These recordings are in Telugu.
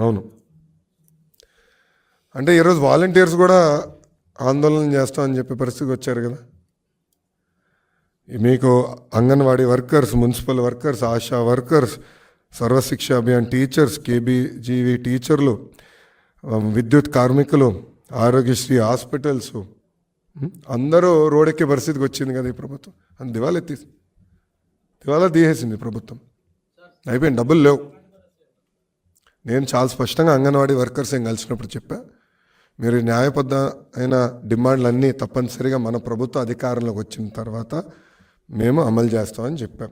అవును. అంటే ఈరోజు వాలంటీర్స్ కూడా ఆందోళన చేస్తామని చెప్పే పరిస్థితికి వచ్చారు కదా. మీకు anganwadi workers, municipal workers, ASHA workers, Sarva Shiksha Abhiyan teachers, కేబీజీవి టీచర్లు, విద్యుత్ కార్మికులు, ఆరోగ్యశ్రీ హాస్పిటల్స్ అందరూ రోడ్డెక్కే పరిస్థితికి వచ్చింది కదా ఈ ప్రభుత్వం. అని దివాలా తీసేసింది ప్రభుత్వం. అయిపోయింది, డబ్బులు లేవు. నేను చాలా స్పష్టంగా అంగన్వాడీ వర్కర్స్ ఏం కలిసినప్పుడు చెప్పా, మీరు న్యాయబద్ధ అయిన డిమాండ్లన్నీ తప్పనిసరిగా మన ప్రభుత్వ అధికారంలోకి వచ్చిన తర్వాత మేము అమలు చేస్తామని చెప్పాం.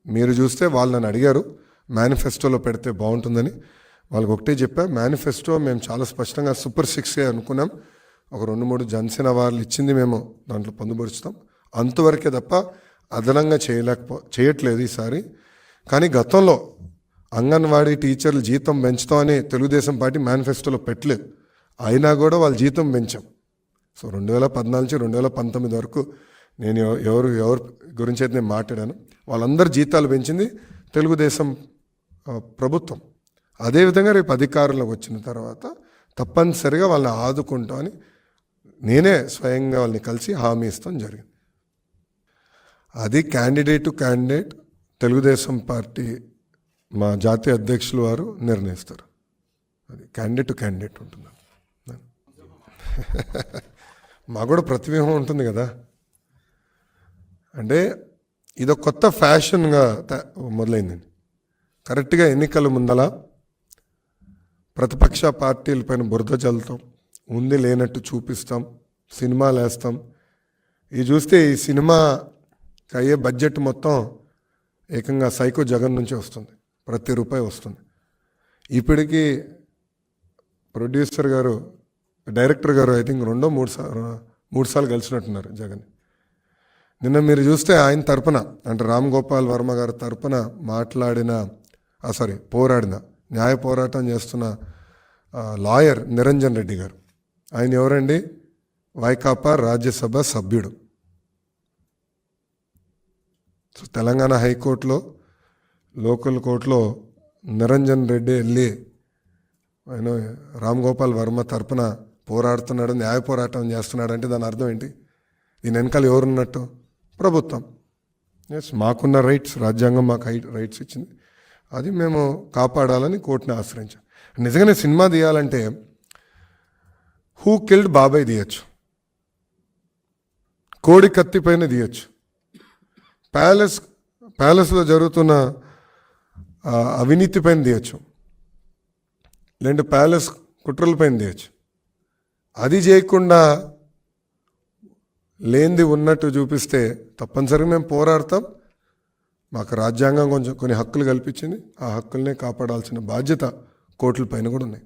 మీరు చూస్తే వాళ్ళు నన్ను అడిగారు మేనిఫెస్టోలో పెడితే బాగుంటుందని. వాళ్ళకి ఒకటే చెప్పా, మేనిఫెస్టో మేము చాలా స్పష్టంగా సూపర్ 6 అనుకున్నాం. ఒక 2-3 జనసేన వాళ్ళు ఇచ్చింది మేము దాంట్లో పొందుపరుస్తాం, అంతవరకే తప్ప అదనంగా చేయట్లేదు ఈసారి. కానీ గతంలో అంగన్వాడీ టీచర్లు జీతం పెంచుతామని తెలుగుదేశం పార్టీ మేనిఫెస్టోలో పెట్టలేదు, అయినా కూడా వాళ్ళ జీతం పెంచాం. సో 2014 నుంచి 2019 వరకు నేను ఎవరు గురించి అయితే నేను మాట్లాడాను, వాళ్ళందరి జీతాలు పెంచింది తెలుగుదేశం ప్రభుత్వం. అదేవిధంగా రేపు అధికారంలోకి వచ్చిన తర్వాత తప్పనిసరిగా వాళ్ళని ఆదుకుంటామని నేనే స్వయంగా వాళ్ళని కలిసి హామీ ఇస్తాం జరిగింది. అది క్యాండిడేట్ తెలుగుదేశం పార్టీ మా జాతీయ అధ్యక్షులు వారు నిర్ణయిస్తారు. అది క్యాండిడేట్ ఉంటుంది. మాకు కూడా ప్రతివ్యూహం ఉంటుంది కదా. అంటే ఇదొక కొత్త ఫ్యాషన్గా మొదలైందండి. కరెక్ట్గా ఎన్నికల ముందల ప్రతిపక్ష పార్టీలపైన బురద చల్లుతాం, ఉంది లేనట్టు చూపిస్తాం, సినిమాలు వేస్తాం. ఇది చూస్తే ఈ సినిమాకి అయ్యే బడ్జెట్ మొత్తం ఏకంగా సైకో జగన్ నుంచి వస్తుంది, ప్రతి రూపాయి వస్తుంది. ఇప్పటికీ ప్రొడ్యూసర్ గారు, డైరెక్టర్ గారు ఐ థింక్ 2-3 సార్లు కలిసినట్టున్నారు జగన్. నిన్న మీరు చూస్తే ఆయన తరపున, అంటే రామ్ గోపాల్ వర్మ గారి తరపున పోరాడిన, న్యాయ పోరాటం చేస్తున్న లాయర్ నిరంజన్ రెడ్డి గారు. ఆయన ఎవరండి? వైకాపా రాజ్యసభ సభ్యుడు. సో తెలంగాణ హైకోర్టులో, లోకల్ కోర్టులో నిరంజన్ రెడ్డి వెళ్ళి ఆయన రామ్ గోపాల్ వర్మ తరపున పోరాడుతున్నాడు, న్యాయ పోరాటం చేస్తున్నాడు అంటే దాని అర్థం ఏంటి? దీని వెనకాల ఎవరున్నట్టు? ప్రభుత్వం. ఎస్, మాకున్న రైట్స్, రాజ్యాంగం మాకు రైట్స్ ఇచ్చింది, అది మేము కాపాడాలని కోర్టుని ఆశ్రయించాం. నిజంగానే సినిమా తీయాలంటే హూ కిల్డ్ బాబాయ్ తీయచ్చు, కోడి కత్తి పైన తీయచ్చు, ప్యాలెస్లో జరుగుతున్న అవినీతి పైన తీయచ్చు, లేదంటే ప్యాలెస్ కుట్రల పైన తీయచ్చు. అది చేయకుండా లేనిది ఉన్నట్టు చూపిస్తే తప్పనిసరిగా మేము పోరాడతాం. మాకు రాజ్యాంగం కొన్ని హక్కులు కల్పించింది, ఆ హక్కులనే కాపాడాల్సిన బాధ్యత కోర్టుల పైన కూడా ఉన్నాయి.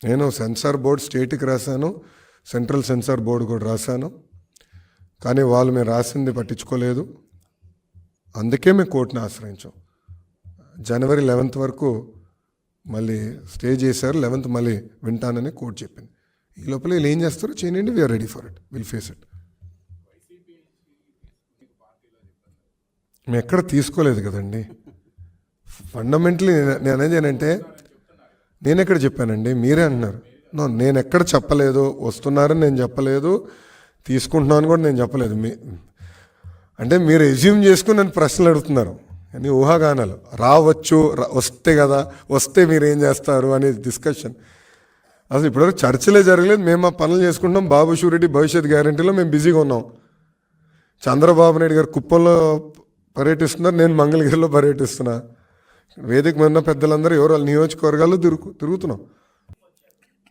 నేను సెన్సార్ బోర్డు స్టేట్కి రాశాను, సెంట్రల్ సెన్సార్ బోర్డు కూడా రాశాను, కానీ వాళ్ళు మేము రాసింది పట్టించుకోలేదు. అందుకే మేము కోర్టుని ఆశ్రయించాం. జనవరి 11 వరకు మళ్ళీ స్టే చేశారు, 11th మళ్ళీ వింటానని కోర్టు చెప్పింది. ఈ లోపల వీళ్ళు ఏం చేస్తారో చేయండి, we are ready for it, will face it. మేము ఎక్కడ తీసుకోలేదు కదండి. ఫండమెంటలీ నేను అనేది ఏంటంటే, నేను ఎక్కడ చెప్పానండి, మీరే అంటున్నారు. నేను ఎక్కడ చెప్పలేదు, వస్తున్నారని నేను చెప్పలేదు, తీసుకుంటున్నాను కూడా నేను చెప్పలేదు. అంటే మీరు ఎజ్యూమ్ చేసుకుని నన్ను ప్రశ్నలు అడుగుతున్నారు, అని ఊహాగానాలు. రావచ్చు, వస్తే కదా, వస్తే మీరు ఏం చేస్తారు అనే డిస్కషన్. అసలు ఇప్పటివరకు చర్చలే జరగలేదు. మేము మా పనులు చేసుకుంటాం. బాబు షూరిటీ భవిష్యత్ గ్యారంటీలో మేము బిజీగా ఉన్నాం. చంద్రబాబు నాయుడు గారు కుప్పంలో పర్యటిస్తున్నారు, నేను మంగళగిరిలో పర్యటిస్తున్నా. వేదిక మీద పెద్దలందరూ ఎవరు వాళ్ళ నియోజకవర్గాల్లో తిరుగుతున్నాం.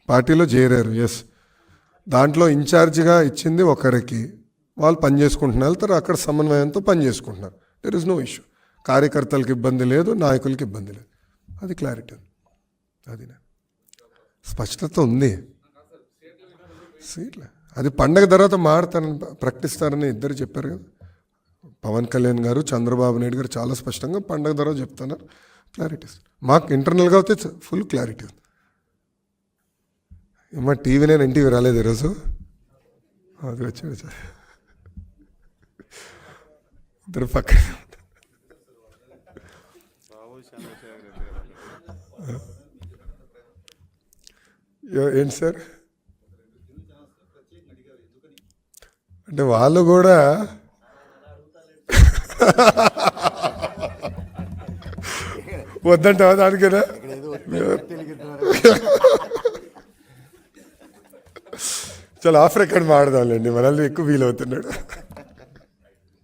పార్టీలో చేరారు, ఎస్. దాంట్లో ఇన్ఛార్జిగా ఇచ్చింది ఒకరికి, వాళ్ళు పని చేసుకుంటున్నారు, వెళ్తారు, అక్కడ సమన్వయంతో పని చేసుకుంటున్నారు. There is no issue. కార్యకర్తలకు ఇబ్బంది లేదు, నాయకులకి ఇబ్బంది లేదు. అది క్లారిటీ ఉంది, అది స్పష్టత ఉంది. సీట్లే అది పండగ తర్వాత మారుతారని ప్రకటిస్తారని ఇద్దరు చెప్పారు కదా, పవన్ కళ్యాణ్ గారు, చంద్రబాబు నాయుడు గారు చాలా స్పష్టంగా పండగ తర్వాత చెప్తున్నారు. క్లారిటీ మాకు ఇంటర్నల్గా అయితే ఫుల్ క్లారిటీ ఉంది. మా టీవీ నేను ఎన్టీవీ రాలేదు ఈరోజు, అది వచ్చి ఇద్దరు పక్కన ఏంటి సార్? అంటే వాళ్ళు కూడా వద్దంటావా దానికేనా? చాలా ఆఫ్ రికార్డ్ మాడదాంలేండి, మనల్ని ఎక్కువ వీల్ అవుతున్నాడు.